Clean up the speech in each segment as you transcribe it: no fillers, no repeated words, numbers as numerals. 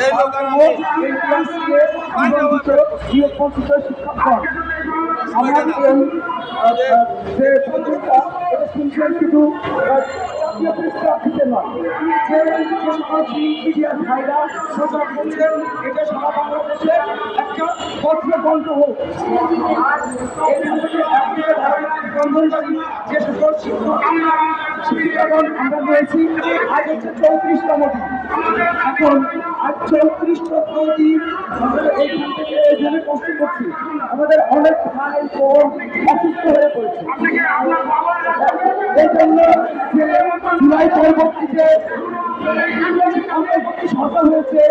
শিক্ষক আমার যে প্রতিষ্ঠা এটা শুনছেন শুধু জাতীয় প্রেক্ষাপটে নয়, যে সকল মিডিয়ার ভাইরা প্রচার করছেন এটা সারা বাংলাদেশে একটা পত্র বন্ধ হোক। আর এখান থেকে একদিকে বন্ধনকারী যে সকল শিক্ষিকাগণ আমরা রয়েছি, আজ হচ্ছে 34তম দিন। এখন আজ 34তম দিন আমরা এইখান থেকে এখানে কষ্ট করছি। আমাদের অনেক ভাই বোন অসুস্থ হয়ে পড়েছে। এই জন্য যে জুলাই পরবর্তীতে অন্তর্বর্তী সরকার হয়েছে,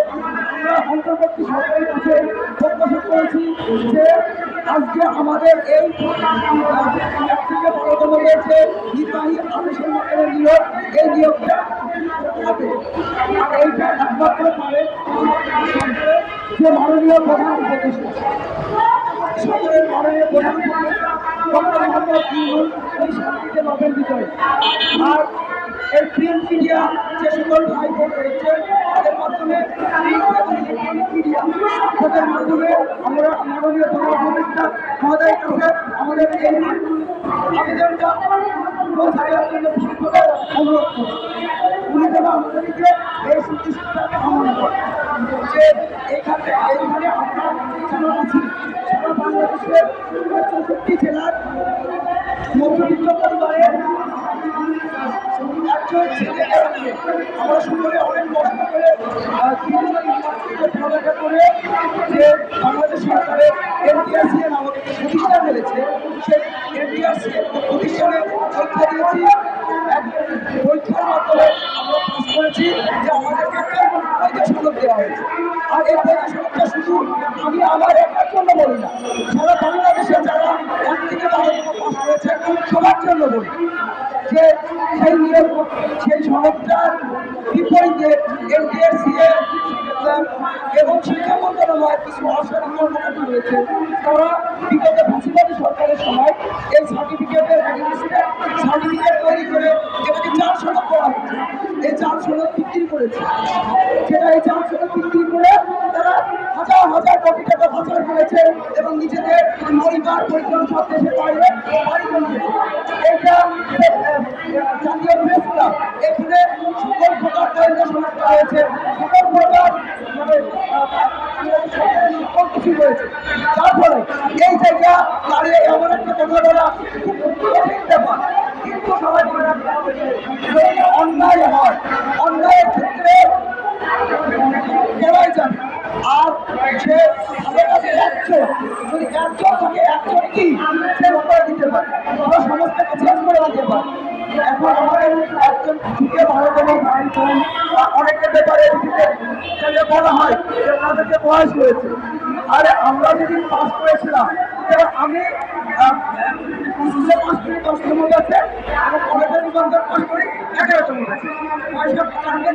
আমরা অন্তর্বর্তী সরকারের কাছে প্রত্যাশা করেছি যে আজকে আমাদের এই এক থেকে 12তম হয়েছে নির্বাহী আদেশের মাধ্যমে নিয়োগ, এই নিয়োগটা হবে। আর এইটা একমাত্র পারে যে মাননীয় প্রধান উপদেষ্টা, সরকারের মাননীয় প্রধান উপদেষ্টা ডক্টর মোহাম্মদ ইউনূস এই শান্তিতে পাবেন বিজয়। আর এই প্রিন্ট মিডিয়া যে সকল ভাই বোন রয়েছে তাদের মাধ্যমে মিডিয়া তাদের মাধ্যমে আমরা মাননীয় প্রধান উপদেষ্টা মহোদয়ের কাছে আমাদের এই আবেদনটা পৌঁছে দেওয়ার জন্য বিশেষভাবে অনুরোধ করছি। উনি যেন আমাদেরকে এই সুচিন্তা কামনা করেন যে এইখানে আমরা যেন আছি সারা বাংলাদেশের 64 জেলার মধ্যবিত্ত পরিবারের একজন ছেলেকে নিয়ে আমরা সকলে অনেক কষ্ট করে পড়ালেখা করে যে বাংলাদেশ সরকারের এনটিআরসিএ নামক একটা প্রতিষ্ঠান রয়েছে, সেই এনটিআরসিএ প্রতিষ্ঠানে পরীক্ষা দিয়েছি। পরীক্ষার মাধ্যমে আমরা পাস করেছি যে আমাদেরকে একটা বৈধ সনদ দেওয়া হয়েছে। আর এই বৈধ সনদটা শুধু আমি আমার একার জন্য বলি না, সারা বাংলাদেশে যারা 1 থেকে 12তম পাস করেছে সবার জন্য বলি যে সেই নিয়োগ সেই সনদটার বিপরীতে এনটিআরসিএ এবং শিক্ষা মন্ত্রণালয়ের কিছু অসাধু কর্মকর্তা রয়েছে, তারা বিগত ফ্যাসিবাদী সরকারের সময় এই সার্টিফিকেটের সার্টিফিকেট তৈরি করে যেটাকে জাল সনদ করা হচ্ছে, এই জাল সনদ বিক্রি করেছে। সেটা এই জাল সনদ বিক্রি করে তারা হাজার হাজার কোটি টাকা পাচার করেছে এবং নিজেদের পরিবার পরিজন সব দেশের বাইরে বাড়ি করিয়েছে। এটা জাতীয় প্রেস ক্লাব এখানে সকল প্রকার তৈরি সংস্থা রয়েছে, সকল প্রকার সকল কিছু রয়েছে, যার ফলে এই জায়গা দাঁড়িয়ে এমন একটা কথা বলা কঠিন ব্যাপার। কিন্তু সবাই মনে রাখতে হবে যদি অন্যায় হয়, অন্যায়ের ক্ষেত্রে বলাই যাবে। আর সে আমাদের কাছে একজন যদি একজন থাকে, একজন কি শেষ করে দিতে পারে, আমরা সমস্তকে শেষ করে দিতে পারি। এখন আমাদের একজন ঢুকে ভারতের ভাই বোন অনেকের ব্যাপারে বলা হয় যে ওনাদেরকে বয়স হয়েছে। আরে আমরা যেদিন পাস করেছিলাম আমি স্কুলে পাস করি 10তম আছে এবং কলেজের নিবন্ধন পাস করি 11তম আছে।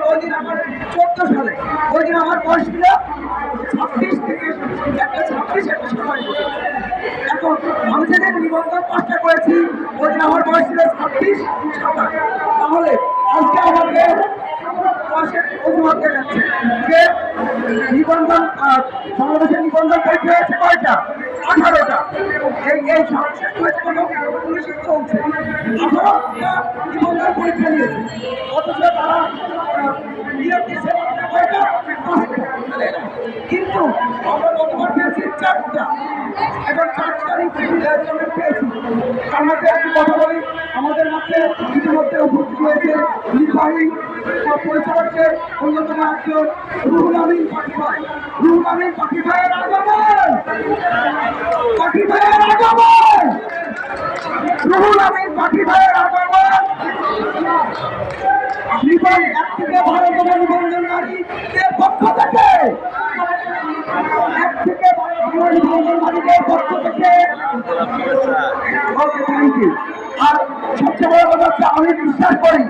ওই দিন আমার 14 সালে, ওই দিন আমার বয়স ছিল 26 থেকে একটা 26 একটা 27। এখন আমি যেদিন নিবন্ধন পাসটা করেছি ওই দিন আমার বয়স ছিল 26 27। তাহলে আজকে আমাকে অজুহাত দেখাচ্ছে যে নিবন্ধন বাংলাদেশের নিবন্ধন পরীক্ষা হয়েছে কয়টা? 18টা। এই শেষ হয়েছে কোনো 19 চলছে, 18টা নিবন্ধন পরীক্ষা নিয়েছে, অথচ তারা নিয়োগ দিচ্ছে কয়টা? 5টা। কিন্তু আমরা গতবার পেয়েছি 4টা, এখন 4 তারিখ পেয়েছি। তার মধ্যে একটু কথা বলি, আমাদের মধ্যে ইতিমধ্যে উপস্থিত হয়েছে নির্বাহী পরিচালকের অন্যতম একজন রুহুল আমিন পাখি ভাই। রুহুল আমিন পাখি ভাইয়ের আগমন, পাখি ভাইয়ের আগমন, রুহুল আমিন পাখি ভাইয়ের আগমন। নিবন্ধন 1 থেকে 12তম নিবন্ধনকারীদের পক্ষ থেকে, 1 থেকে 12তম নিবন্ধনকারীদের পক্ষ থেকে ওকে, থ্যাংক ইউ। আর সবচেয়ে বড় কথা হচ্ছে আমি বিশ্বাস করি